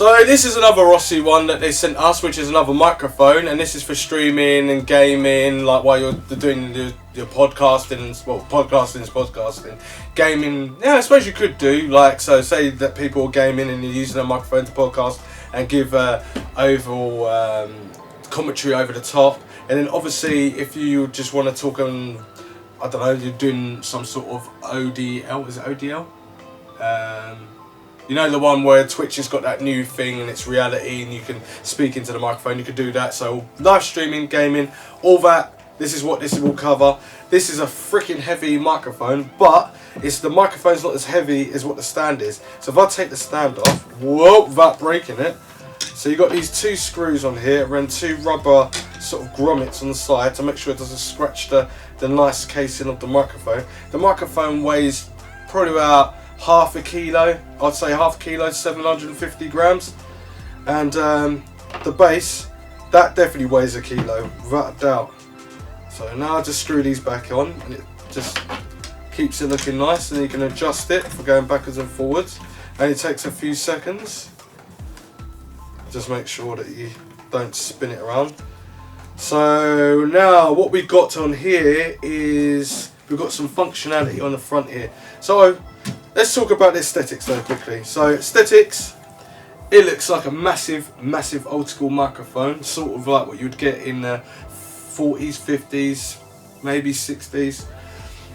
So this is another Arozzi one that they sent us, which is another microphone, and this is for streaming and gaming, like while you're doing your podcasting. Well, podcasting is podcasting. Gaming, yeah, I suppose you could do, like, so say that people are gaming and you're using a microphone to podcast and give overall commentary over the top. And then obviously if you just want to talk on, I don't know, you're doing some sort of ODL, is it ODL? You know, the one where Twitch has got that new thing and it's reality and you can speak into the microphone, you could do that. So live streaming, gaming, all that, this is what this will cover. This is a freaking heavy microphone, but the microphone's not as heavy as what the stand is. So if I take the stand off, whoa, without breaking it. So you've got these two screws on here and two rubber sort of grommets on the side to make sure it doesn't scratch the nice casing of the microphone. The microphone weighs probably about half a kilo, I'd say half a kilo, 750 grams, and the base, that definitely weighs a kilo, without a doubt. So now I just screw these back on and it just keeps it looking nice, and you can adjust it for going backwards and forwards, and it takes a few seconds. Just make sure that you don't spin it around. So now what we've got on here is we've got some functionality on the front here. So let's talk about the aesthetics though quickly. So aesthetics, it looks like a massive old school microphone, sort of like what you'd get in the 40s, 50s, maybe 60s,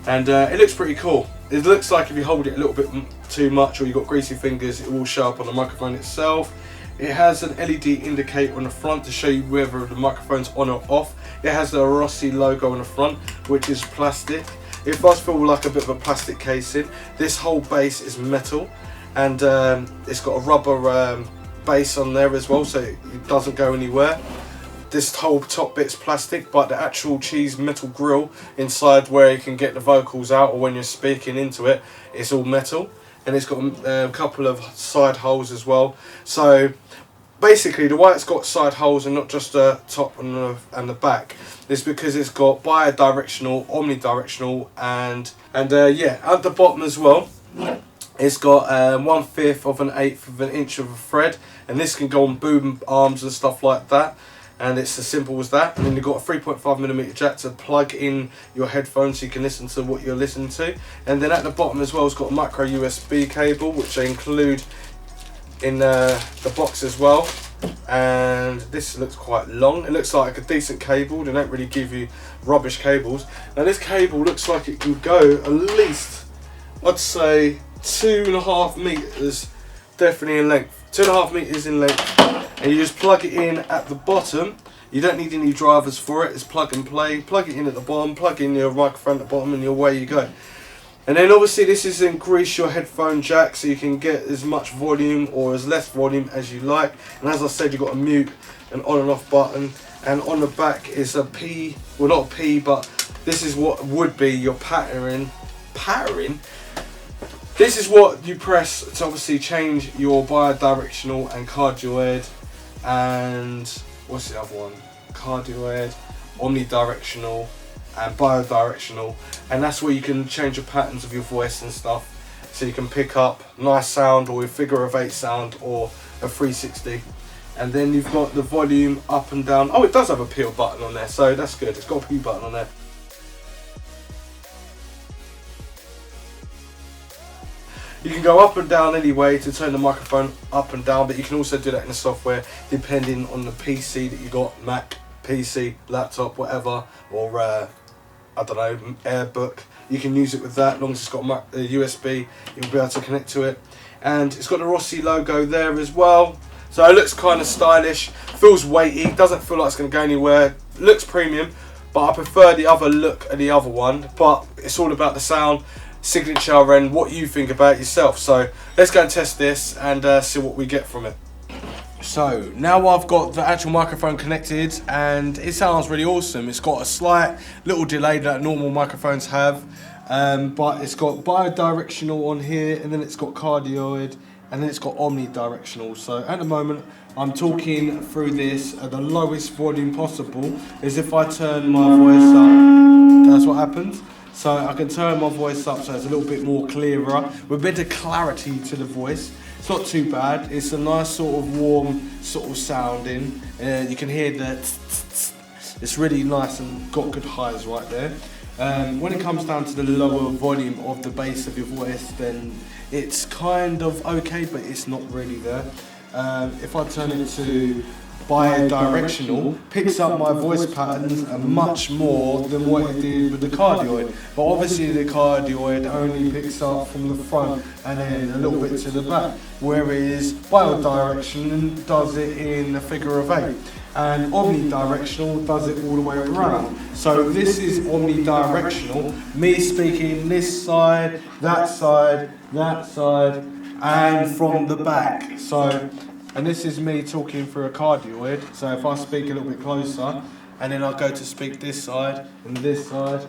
and it looks pretty cool. It looks like if you hold it a little bit too much or you've got greasy fingers, it will show up on the microphone itself. It has an LED indicator on the front to show you whether the microphone's on or off. It has the Arozzi logo on the front, which is plastic. It does feel like a bit of a plastic casing. This whole base is metal, and it's got a rubber base on there as well, so it doesn't go anywhere. This whole top bit's plastic, but the actual cheese metal grill inside where you can get the vocals out or when you're speaking into it, it's all metal. And it's got a couple of side holes as well. So basically the way it's got side holes and not just the top and the back is because it's got bidirectional, omnidirectional, and yeah, at the bottom as well it's got 1/5 of an 1/8 of an inch of a thread, and this can go on boom arms and stuff like that. And it's as simple as that. And then you've got a 3.5mm jack to plug in your headphones so you can listen to what you're listening to. And then at the bottom as well, it's got a micro USB cable, which they include in the box as well. And this looks quite long. It looks like a decent cable. They don't really give you rubbish cables. Now this cable looks like it can go at least, I'd say, 2.5 meters, definitely in length. 2.5 meters in length. And you just plug it in at the bottom. You don't need any drivers for it. It's plug and play. Plug it in at the bottom, plug in your microphone at the bottom, and away you go. And then obviously this is increase your headphone jack, so you can get as much volume or as less volume as you like. And as I said, you've got a mute, an on and off button, and on the back is a P, well not a P, but this is what would be your patterning. This is what you press to obviously change your bidirectional and cardioid, and what's the other one? Cardioid, omnidirectional, and bidirectional, and that's where you can change the patterns of your voice and stuff, so you can pick up nice sound or a figure of 8 sound or a 360. And then you've got the volume up and down. Oh, it does have a P button on there, so that's good. It's got a P button on there. You can go up and down anyway to turn the microphone up and down, but you can also do that in the software depending on the PC that you got, Mac, PC, laptop, whatever, or I don't know, AirBook. You can use it with that, as long as it's got a USB, you'll be able to connect to it. And it's got the Arozzi logo there as well, so it looks kind of stylish, feels weighty, doesn't feel like it's going to go anywhere, looks premium, but I prefer the other look of the other one, but it's all about the sound, signature, and what you think about it yourself. So let's go and test this and see what we get from it. So now I've got the actual microphone connected and it sounds really awesome. It's got a slight little delay that normal microphones have, but it's got bidirectional on here, and then it's got cardioid, and then it's got omnidirectional. So at the moment I'm talking through this at the lowest volume possible. Is if I turn my voice up, that's what happens. So I can turn my voice up so it's a little bit more clearer, with a bit of clarity to the voice. It's not too bad. It's a nice sort of warm sort of sounding. You can hear that. It's really nice and got good highs right there. When it comes down to the lower volume of the bass of your voice, then it's kind of okay, but it's not really there. If I turn it to bidirectional, picks up my voice patterns much more than what it did with the Cardioid. But obviously the Cardioid only picks up from the front and then a little bit to the back, whereas bidirectional does it in a figure of 8. And omnidirectional does it all the way around. So this is omnidirectional, me speaking this side, that side, and from the back. So, and this is me talking through a Cardioid. So if I speak a little bit closer, and then I go to speak this side, and this side,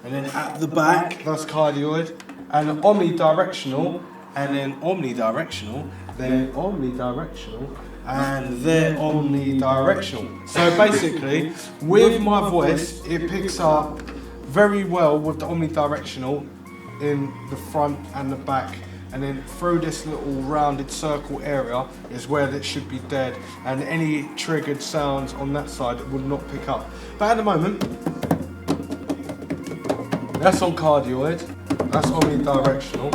and then at the back, that's Cardioid, and omnidirectional, and then omnidirectional, then omnidirectional, and they're omnidirectional. So basically, with my voice, it picks up very well with the omnidirectional in the front and the back, and then through this little rounded circle area is where it should be dead, and any triggered sounds on that side would not pick up. But at the moment, that's on Cardioid, that's omnidirectional,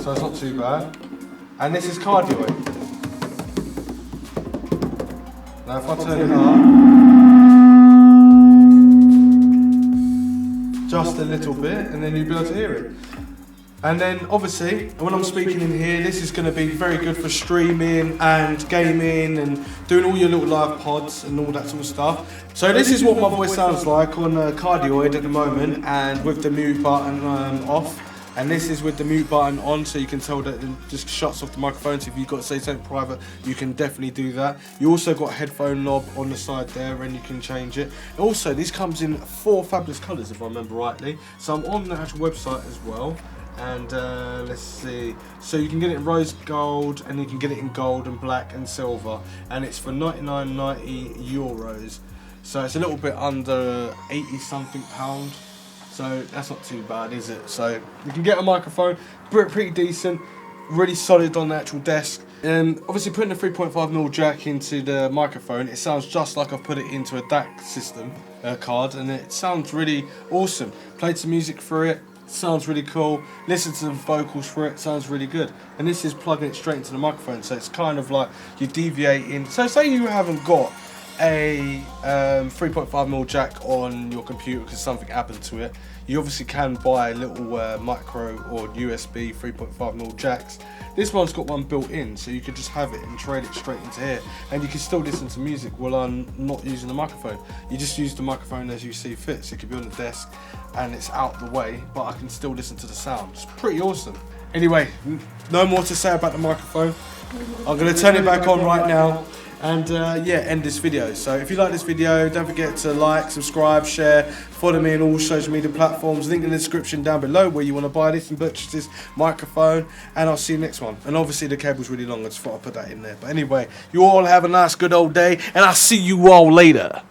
so it's not too bad. And this is Cardioid. Now if I turn it up just a little bit, and then you'll be able to hear it. And then obviously, when I'm speaking in here, this is going to be very good for streaming and gaming and doing all your little live pods and all that sort of stuff. So this is what my voice sounds like on Cardioid at the moment, and with the mute button off. And this is with the mute button on, so you can tell that it just shuts off the microphone. So if you've got to say something private, you can definitely do that. You also got a headphone knob on the side there, and you can change it. Also, this comes in 4 fabulous colours, if I remember rightly. So I'm on the actual website as well. And let's see, so you can get it in rose gold, and you can get it in gold and black and silver, and it's for €99.90. So it's a little bit under 80 something pound, so that's not too bad, is it? So you can get a microphone, pretty decent, really solid on the actual desk. And obviously putting a 3.5mm jack into the microphone, it sounds just like I've put it into a DAC system card, and it sounds really awesome. Played some music through it. Sounds really cool. Listen to the vocals for it, sounds really good. And this is plugging it straight into the microphone, so it's kind of like you're deviating. So say you haven't got a 3.5mm jack on your computer because something happened to it, you obviously can buy little micro or USB 3.5mm jacks. This one's got one built in, so you could just have it and trade it straight into here, and you can still listen to music while I'm not using the microphone. You just use the microphone as you see fit, so it could be on the desk and it's out the way, but I can still listen to the sound. It's pretty awesome. Anyway, no more to say about the microphone. I'm going to turn it back on right now and yeah, end this video. So if you like this video, don't forget to like, subscribe, share, follow me on all social media platforms, link in the description down below where you want to buy this and purchase this microphone, and I'll see you next one. And obviously the cable's really long, I just thought I'd put that in there. But anyway, you all have a nice good old day, and I'll see you all later.